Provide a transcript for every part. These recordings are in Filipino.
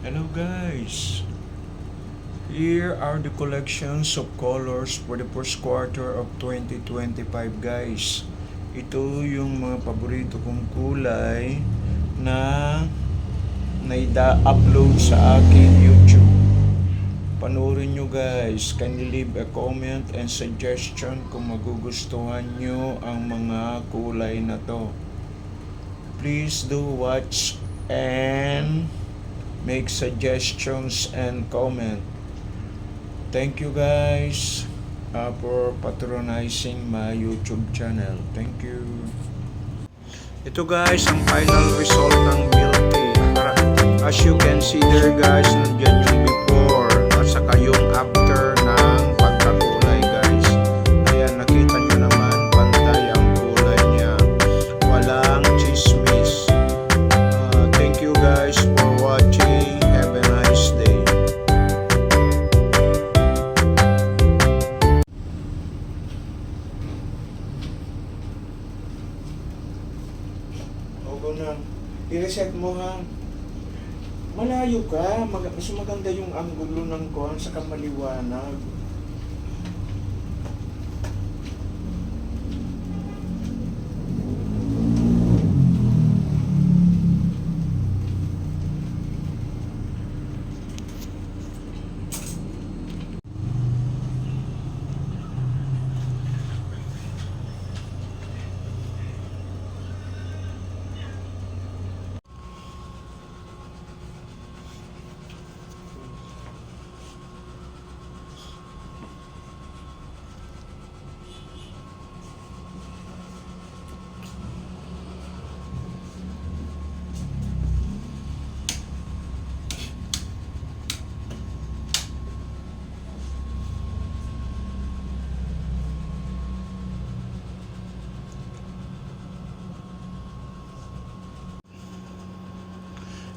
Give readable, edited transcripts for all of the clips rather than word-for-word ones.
Hello guys! Here are the collections of colors for the first quarter of 2025 guys. Ito yung mga paborito kong kulay na naida-upload sa aking YouTube. Panoorin nyo guys. Kindly leave a comment and suggestion kung magugustuhan nyo ang mga kulay na to. Please do watch and make suggestions and comment. Thank you guys for patronizing my YouTube channel. Thank you. Ito guys ang final result ng milk tea. As you can see there guys, nandiyan yung before at saka yung after ng pagkakulay guys. Ayan, nakita nyo naman, pantay ang kulay niya. Walang chismis. Thank you guys for watching. Have a nice day. Ogo na. I-reset mo ha. Malayo ka. Mas maganda yung anggulo ng kon sa kamaliwanag.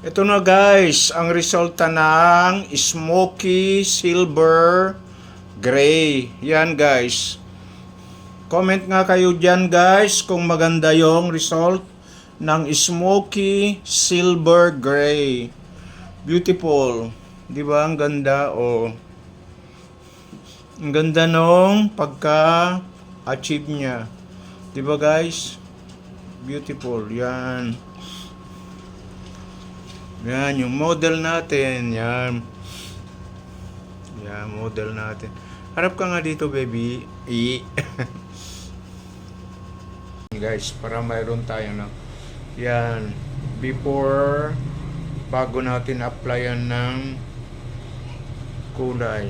Ito na guys, ang resulta ng smoky silver gray. Yan guys. Comment nga kayo dyan guys kung maganda yung result ng smoky silver gray. Beautiful. Di ba? Ang ganda. Oh. Ang ganda nung pagka-achieve niya. Di ba guys? Beautiful. Yan. Yan, yung model natin. Yan. Yan, model natin. Harap ka nga dito, baby. Guys, para mayroon tayo na. Yan. Before, bago natin applyan ng kulay.